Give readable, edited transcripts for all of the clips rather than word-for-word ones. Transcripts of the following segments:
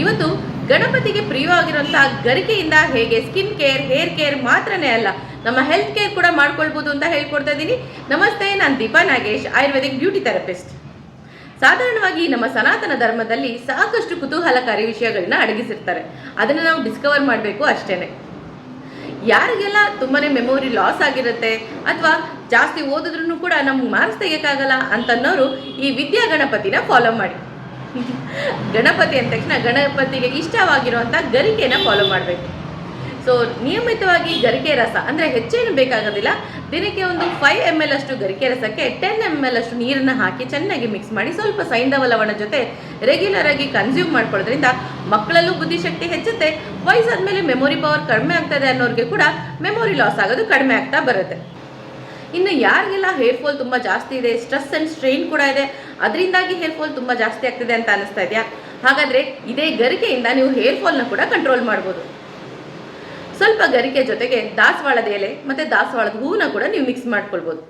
ಇವತ್ತು ಗಣಪತಿಗೆ ಪ್ರಿಯವಾಗಿರುವಂತಹ ಗರಿಕೆಯಿಂದ ಹೇಗೆ ಸ್ಕಿನ್ ಕೇರ್, ಹೇರ್ ಕೇರ್ ಮಾತ್ರನೇ ಅಲ್ಲ, ನಮ್ಮ ಹೆಲ್ತ್ ಕೇರ್ ಕೂಡ ಮಾಡ್ಕೊಳ್ಬೋದು ಅಂತ ಹೇಳ್ಕೊಡ್ತಾ ಇದ್ದೀನಿ. ನಮಸ್ತೆ, ನಾನು ದೀಪಾ ನಾಗೇಶ್, ಆಯುರ್ವೇದಿಕ್ ಬ್ಯೂಟಿ ಥೆರಪಿಸ್ಟ್. ಸಾಧಾರಣವಾಗಿ ನಮ್ಮ ಸನಾತನ ಧರ್ಮದಲ್ಲಿ ಸಾಕಷ್ಟು ಕುತೂಹಲಕಾರಿ ವಿಷಯಗಳನ್ನ ಅಡಗಿಸಿರ್ತಾರೆ. ಅದನ್ನು ನಾವು ಡಿಸ್ಕವರ್ ಮಾಡಬೇಕು ಅಷ್ಟೇನೆ. ಯಾರಿಗೆಲ್ಲ ತುಂಬಾನೇ ಮೆಮೊರಿ ಲಾಸ್ ಆಗಿರುತ್ತೆ ಅಥವಾ ಜಾಸ್ತಿ ಓದಿದ್ರೂ ಕೂಡ ನಮ್ಗೆ ಮಾರ್ಕ್ಸ್ ತೆಗಿಯಕ್ಕಾಗಲ್ಲ ಅಂತನ್ನೋರು ಈ ವಿದ್ಯಾ ಗಣಪತಿನ ಫಾಲೋ ಮಾಡಿ. ಗಣಪತಿ ಅಂದ ತಕ್ಷಣ ಗಣಪತಿಗೆ ಇಷ್ಟವಾಗಿರುವಂಥ ಗರಿಕೆನ ಫಾಲೋ ಮಾಡಬೇಕು. ಸೊ ನಿಯಮಿತವಾಗಿ ಗರಿಕೆ ರಸ ಅಂದರೆ ಹೆಚ್ಚೇನು ಬೇಕಾಗೋದಿಲ್ಲ. ದಿನಕ್ಕೆ ಒಂದು 5 ml ಅಷ್ಟು ಗರಿಕೆ ರಸಕ್ಕೆ 10 ml ಅಷ್ಟು ನೀರನ್ನು ಹಾಕಿ ಚೆನ್ನಾಗಿ ಮಿಕ್ಸ್ ಮಾಡಿ ಸ್ವಲ್ಪ ಸೈಂಧವ ಲವಣ ಜೊತೆ ರೆಗ್ಯುಲರ್ ಆಗಿ ಕನ್ಸ್ಯೂಮ್ ಮಾಡ್ಕೊಳ್ಳೋದ್ರಿಂದ ಮಕ್ಕಳಲ್ಲೂ ಬುದ್ಧಿಶಕ್ತಿ ಹೆಚ್ಚುತ್ತೆ. ವಯಸ್ಸಾದ್ಮೇಲೆ ಮೆಮೊರಿ ಪವರ್ ಕಡಿಮೆ ಆಗ್ತದೆ ಅನ್ನೋರಿಗೆ ಕೂಡ ಮೆಮೊರಿ ಲಾಸ್ ಆಗೋದು ಕಡಿಮೆ ಆಗ್ತಾ ಬರುತ್ತೆ. ಇನ್ನು ಯಾರಿಗೆಲ್ಲ ಹೇರ್ ಫಾಲ್ ತುಂಬ ಜಾಸ್ತಿ ಇದೆ, ಸ್ಟ್ರೆಸ್ ಆ್ಯಂಡ್ ಸ್ಟ್ರೈನ್ ಕೂಡ ಇದೆ, ಅದರಿಂದಾಗಿ ಹೇರ್ ಫಾಲ್ ತುಂಬ ಜಾಸ್ತಿ ಆಗ್ತಿದೆ ಅಂತ ಅನಿಸ್ತಾ ಇದೆಯಾ? ಹಾಗಾದರೆ ಇದೇ ಗರಿಕೆಯಿಂದ ನೀವು ಹೇರ್ ಫಾಲ್ನ ಕೂಡ ಕಂಟ್ರೋಲ್ ಮಾಡ್ಬೋದು. ಸ್ವಲ್ಪ ಗರಿಕೆ ಜೊತೆಗೆ ದಾಸವಾಳದ ಎಲೆ ಮತ್ತು ದಾಸವಾಳದ ಹೂವನ್ನ ಕೂಡ ನೀವು ಮಿಕ್ಸ್ ಮಾಡ್ಕೊಳ್ಬೋದು.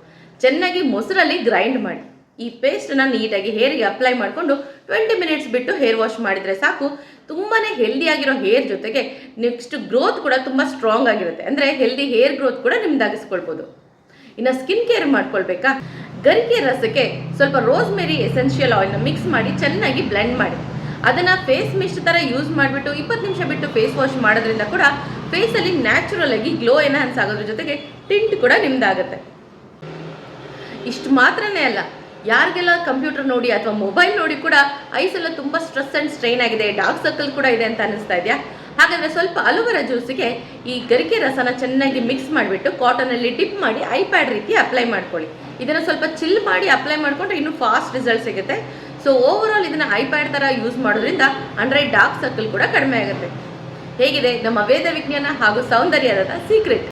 ಚೆನ್ನಾಗಿ ಮೊಸರಲ್ಲಿ ಗ್ರೈಂಡ್ ಮಾಡಿ ಈ ಪೇಸ್ಟನ್ನು ನೀಟಾಗಿ ಹೇರಿಗೆ ಅಪ್ಲೈ ಮಾಡಿಕೊಂಡು 20 ಮಿನಿಟ್ಸ್ ಬಿಟ್ಟು ಹೇರ್ ವಾಶ್ ಮಾಡಿದರೆ ಸಾಕು. ತುಂಬಾ ಹೆಲ್ದಿಯಾಗಿರೋ ಹೇರ್ ಜೊತೆಗೆ ನೆಕ್ಸ್ಟ್ ಗ್ರೋತ್ ಕೂಡ ತುಂಬ ಸ್ಟ್ರಾಂಗ್ ಆಗಿರುತ್ತೆ. ಅಂದರೆ ಹೆಲ್ದಿ ಹೇರ್ ಗ್ರೋತ್ ಕೂಡ ನಿಮ್ದಾಗಿಸ್ಕೊಳ್ಬೋದು. ಇನ್ನು ಸ್ಕಿನ್ ಕೇರ್ ಮಾಡ್ಕೊಳ್ಬೇಕಾ? ಗರಿಕೆ ರಸಕ್ಕೆ ಸ್ವಲ್ಪ ರೋಸ್ಮೆರಿ ಎಸೆನ್ಷಿಯಲ್ ಆಯಿಲ್ನ ಮಿಕ್ಸ್ ಮಾಡಿ ಚೆನ್ನಾಗಿ ಬ್ಲೆಂಡ್ ಮಾಡಿ ಅದನ್ನು ಫೇಸ್ ಮಿಸ್ಟ್ ಥರ ಯೂಸ್ ಮಾಡಿಬಿಟ್ಟು 20 ನಿಮಿಷ ಬಿಟ್ಟು ಫೇಸ್ ವಾಶ್ ಮಾಡೋದ್ರಿಂದ ಕೂಡ ಫೇಸಲ್ಲಿ ನ್ಯಾಚುರಲ್ ಆಗಿ ಗ್ಲೋ ಎನ್ಹಾನ್ಸ್ ಆಗೋದ್ರ ಜೊತೆಗೆ ಟಿಂಟ್ ಕೂಡ ನಿಮ್ದಾಗುತ್ತೆ. ಇಷ್ಟು ಮಾತ್ರನೇ ಅಲ್ಲ, ಯಾರಿಗೆಲ್ಲ ಕಂಪ್ಯೂಟರ್ ನೋಡಿ ಅಥವಾ ಮೊಬೈಲ್ ನೋಡಿ ಕೂಡ ಐಸೆಲ್ಲ ತುಂಬ ಸ್ಟ್ರೆಸ್ ಆ್ಯಂಡ್ ಸ್ಟ್ರೈನ್ ಆಗಿದೆ, ಡಾರ್ಕ್ ಸರ್ಕಲ್ ಕೂಡ ಇದೆ ಅಂತ ಅನಿಸ್ತಾ ಇದೆಯಾ? ಹಾಗಾದರೆ ಸ್ವಲ್ಪ ಅಲೋವೆರಾ ಜ್ಯೂಸಿಗೆ ಈ ಗರಿಕೆ ರಸನ ಚೆನ್ನಾಗಿ ಮಿಕ್ಸ್ ಮಾಡಿಬಿಟ್ಟು ಕಾಟನಲ್ಲಿ ಡಿಪ್ ಮಾಡಿ ಐಪ್ಯಾಡ್ ರೀತಿ ಅಪ್ಲೈ ಮಾಡ್ಕೊಳ್ಳಿ. ಇದನ್ನು ಸ್ವಲ್ಪ ಚಿಲ್ ಮಾಡಿ ಅಪ್ಲೈ ಮಾಡಿಕೊಂಡ್ರೆ ಇನ್ನೂ ಫಾಸ್ಟ್ ರಿಸಲ್ಟ್ ಸಿಗುತ್ತೆ. ಸೊ ಓವರಾಲ್ ಇದನ್ನು ಐಪ್ಯಾಡ್ ಥರ ಯೂಸ್ ಮಾಡೋದ್ರಿಂದ ಅಂಡ್ರೆ ಡಾರ್ಕ್ ಸರ್ಕಲ್ ಕೂಡ ಕಡಿಮೆ ಆಗುತ್ತೆ. ಹೇಗಿದೆ ನಮ್ಮ ವೇದ ವಿಜ್ಞಾನ ಹಾಗೂ ಸೌಂದರ್ಯದ ಸೀಕ್ರೆಟ್?